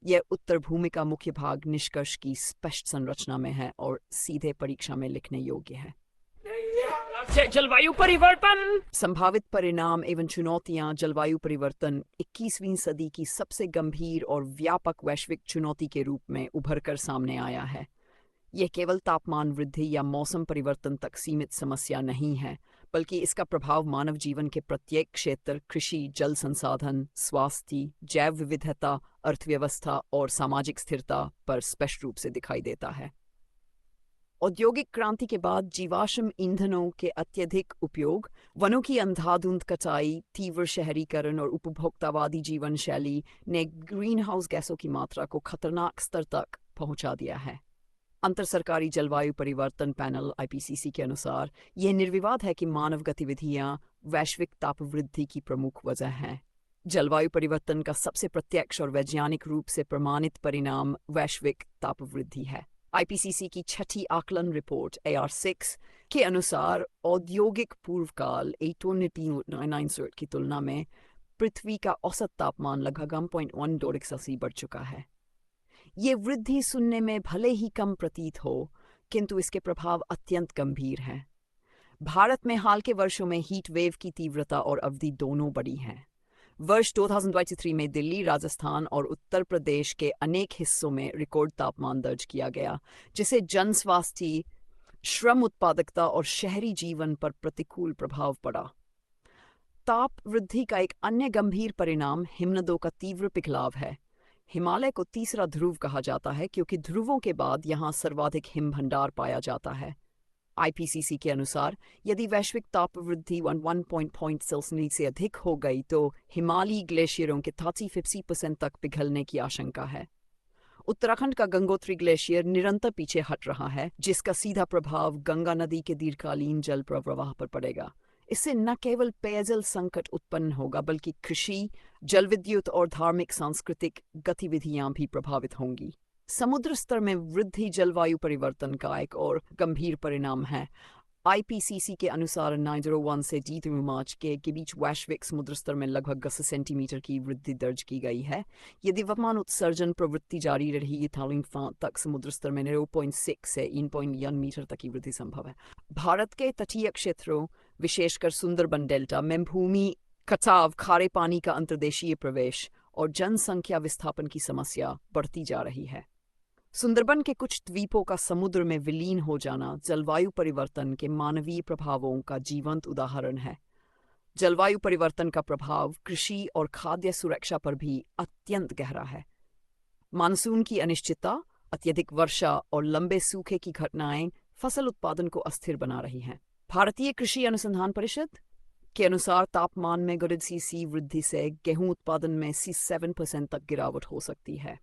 यह उत्तर भूमि का मुख्य भाग निष्कर्ष की स्पष्ट संरचना में है और सीधे परीक्षा में लिखने योग्य है। जलवायु परिवर्तन। संभावित परिणाम एवं चुनौतियां। जलवायु परिवर्तन 21वीं सदी की सबसे गंभीर और व्यापक वैश्विक चुनौती के रूप में उभर कर सामने आया है। यह केवल तापमान वृद्धि या मौसम परिवर्तन तक सीमित समस्या नहीं है, बल्कि इसका प्रभाव मानव जीवन के प्रत्येक क्षेत्र, कृषि, जल संसाधन, स्वास्थ्य, जैव विविधता, अर्थव्यवस्था और सामाजिक स्थिरता पर स्पष्ट रूप से दिखाई देता है। औद्योगिक क्रांति के बाद जीवाश्म ईंधनों के अत्यधिक उपयोग, वनों की अंधाधुंध कटाई, तीव्र शहरीकरण और उपभोक्तावादी जीवन शैली ने ग्रीनहाउस गैसों की मात्रा को खतरनाक स्तर तक पहुंचा दिया है। अंतर सरकारी जलवायु परिवर्तन पैनल (IPCC) के अनुसार यह निर्विवाद है कि मानव गतिविधियां वैश्विक ताप वृद्धि की प्रमुख वजह हैं। जलवायु परिवर्तन का सबसे प्रत्यक्ष और वैज्ञानिक रूप से प्रमाणित परिणाम वैश्विक ताप वृद्धि है। IPCC की छठी आकलन रिपोर्ट AR6 के अनुसार औद्योगिक पूर्वकाल 1899 की तुलना में पृथ्वी का औसत तापमान लगभग 1.1 डिग्री सेल्सियस बढ़ चुका है। ये वृद्धि सुनने में भले ही कम प्रतीत हो, किंतु इसके प्रभाव अत्यंत गंभीर हैं। भारत में हाल के वर्षों में हीट वेव की तीव्रता और अवधि दोनों बढ़ी हैं। वर्ष 2023 में दिल्ली, राजस्थान और उत्तर प्रदेश के अनेक हिस्सों में रिकॉर्ड तापमान दर्ज किया गया, जिससे जन स्वास्थ्य, श्रम उत्पादकता और शहरी जीवन पर प्रतिकूल प्रभाव पड़ा। ताप वृद्धि का एक अन्य गंभीर परिणाम हिमनदों का तीव्र पिघलाव है। हिमालय को तीसरा ध्रुव कहा जाता है क्योंकि ध्रुवों के बाद यहाँ सर्वाधिक हिम भंडार पाया जाता है। IPCC के अनुसार यदि वैश्विक ताप वृद्धि 1 सेल्सियस से अधिक हो गई तो हिमालयी ग्लेशियरों के 30-50% तक पिघलने की आशंका है। उत्तराखंड का गंगोत्री ग्लेशियर निरंतर पीछे हट रहा है, जिसका सीधा प्रभाव गंगा नदी के दीर्घकालीन जल प्रवाह पर पड़ेगा। इससे न केवल पेयजल संकट उत्पन्न होगा, बल्कि कृषि, जल विद्युत और धार्मिक सांस्कृतिक गतिविधियां भी प्रभावित होंगी। समुद्र स्तर में वृद्धि जलवायु परिवर्तन का एक और गंभीर परिणाम है। IPCC के अनुसार 901 से D3 मार्च के बीच वैश्विक समुद्र स्तर में लगभग 10 सेंटीमीटर की वृद्धि दर्ज की गई है। यदि वर्तमान उत्सर्जन प्रवृत्ति जारी रही इथालीन तक समुद्र स्तर में 0.6 से 1.1 मीटर तक की वृद्धि संभव है। भारत के तटीय क्षेत्रों, विशेषकर सुंदरबन डेल्टा में भूमि कटाव, खारे पानी का अंतर्देशीय प्रवेश और जनसंख्या विस्थापन की समस्या बढ़ती जा रही है। सुंदरबन के कुछ द्वीपों का समुद्र में विलीन हो जाना जलवायु परिवर्तन के मानवीय प्रभावों का जीवंत उदाहरण है। जलवायु परिवर्तन का प्रभाव कृषि और खाद्य सुरक्षा पर भी अत्यंत गहरा है। मानसून की अनिश्चितता, अत्यधिक वर्षा और लंबे सूखे की घटनाएं फसल उत्पादन को अस्थिर बना रही हैं। भारतीय कृषि अनुसंधान परिषद के अनुसार तापमान में गतिशील वृद्धि से गेहूं उत्पादन में 7% तक गिरावट हो सकती है।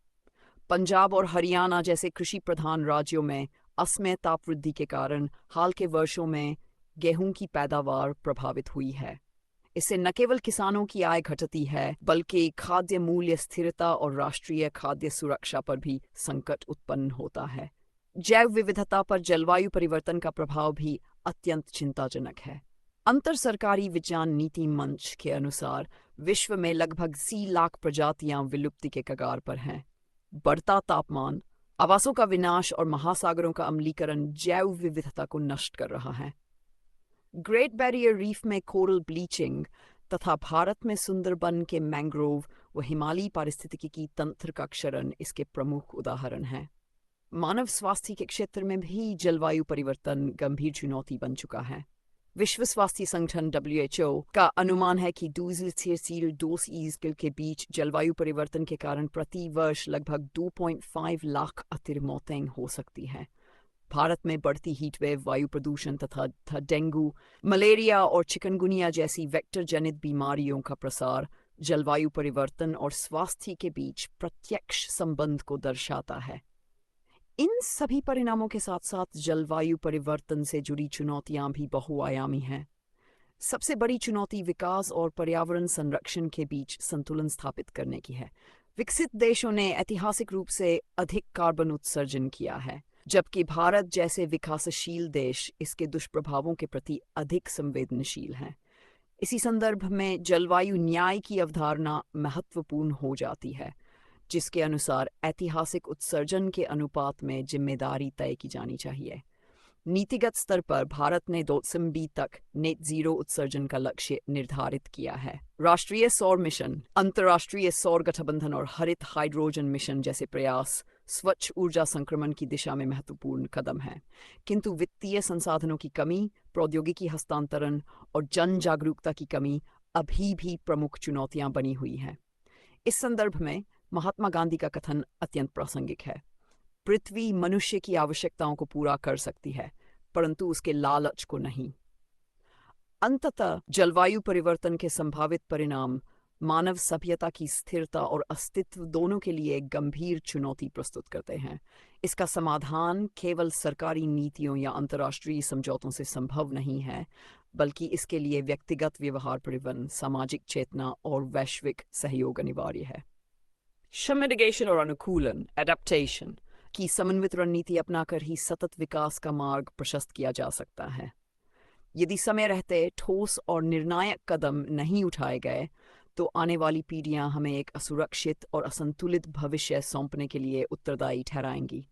पंजाब और हरियाणा जैसे कृषि प्रधान राज्यों में असमय ताप वृद्धि के कारण हाल के वर्षों में गेहूं की पैदावार प्रभावित हुई है। इससे न केवल किसानों की आय घटती है, बल्कि खाद्य मूल्य स्थिरता और राष्ट्रीय खाद्य सुरक्षा पर भी संकट उत्पन्न होता है। जैव विविधता पर जलवायु परिवर्तन का प्रभाव भी अत्यंत चिंताजनक है। अंतर सरकारी विज्ञान नीति मंच के अनुसार विश्व में लगभग 80 लाख प्रजातियां विलुप्ति के कगार पर हैं। बढ़ता तापमान, आवासों का विनाश और महासागरों का अम्लीकरण जैव विविधता को नष्ट कर रहा है। ग्रेट बैरियर रीफ में कोरल ब्लीचिंग तथा भारत में सुंदरबन के मैंग्रोव व हिमालयी पारिस्थितिकी तंत्र का क्षरण इसके प्रमुख उदाहरण हैं। मानव स्वास्थ्य के क्षेत्र में भी जलवायु परिवर्तन गंभीर चुनौती बन चुका है। विश्व स्वास्थ्य संगठन WHO का अनुमान है कि 2 के बीच जलवायु परिवर्तन के कारण प्रति वर्ष लगभग 2.5 लाख अतिरिक्त मौतें हो सकती हैं। भारत में बढ़ती हीट वेव, वायु प्रदूषण तथा डेंगू, मलेरिया और चिकनगुनिया जैसी वेक्टर जनित बीमारियों का प्रसार जलवायु परिवर्तन और स्वास्थ्य के बीच प्रत्यक्ष संबंध को दर्शाता है। इन सभी परिणामों के साथ साथ जलवायु परिवर्तन से जुड़ी चुनौतियां भी बहुआयामी हैं। सबसे बड़ी चुनौती विकास और पर्यावरण संरक्षण के बीच संतुलन स्थापित करने की है। विकसित देशों ने ऐतिहासिक रूप से अधिक कार्बन उत्सर्जन किया है, जबकि भारत जैसे विकासशील देश इसके दुष्प्रभावों के प्रति अधिक संवेदनशील हैं। इसी संदर्भ में जलवायु न्याय की अवधारणा महत्वपूर्ण हो जाती है। जिसके अनुसार ऐतिहासिक उत्सर्जन के अनुपात में जिम्मेदारी तय की जानी चाहिए। नीतिगत स्तर पर भारत ने 2020 तक नेट जीरो उत्सर्जन का लक्ष्य निर्धारित किया है। राष्ट्रीय सौर मिशन, अंतर्राष्ट्रीय सौर गठबंधन और हरित हाइड्रोजन मिशन जैसे प्रयास स्वच्छ ऊर्जा संक्रमण की दिशा में महत्वपूर्ण कदम है, किंतु वित्तीय संसाधनों की कमी, प्रौद्योगिकी हस्तांतरण और जन जागरूकता की कमी अभी भी प्रमुख चुनौतियां बनी हुई हैं। इस संदर्भ में महात्मा गांधी का कथन अत्यंत प्रासंगिक है। पृथ्वी मनुष्य की आवश्यकताओं को पूरा कर सकती है, परंतु उसके लालच को नहीं। अंततः जलवायु परिवर्तन के संभावित परिणाम मानव सभ्यता की स्थिरता और अस्तित्व दोनों के लिए एक गंभीर चुनौती प्रस्तुत करते हैं। इसका समाधान केवल सरकारी नीतियों या अंतर्राष्ट्रीय समझौतों से संभव नहीं है, बल्कि इसके लिए व्यक्तिगत व्यवहार परिवर्तन, सामाजिक चेतना और वैश्विक सहयोग अनिवार्य है। मिटिगेशन और अनुकूलन, एडेप्टेशन की समन्वित रणनीति अपनाकर ही सतत विकास का मार्ग प्रशस्त किया जा सकता है। यदि समय रहते ठोस और निर्णायक कदम नहीं उठाए गए, तो आने वाली पीढ़ियां हमें एक असुरक्षित और असंतुलित भविष्य सौंपने के लिए उत्तरदायी ठहराएंगी।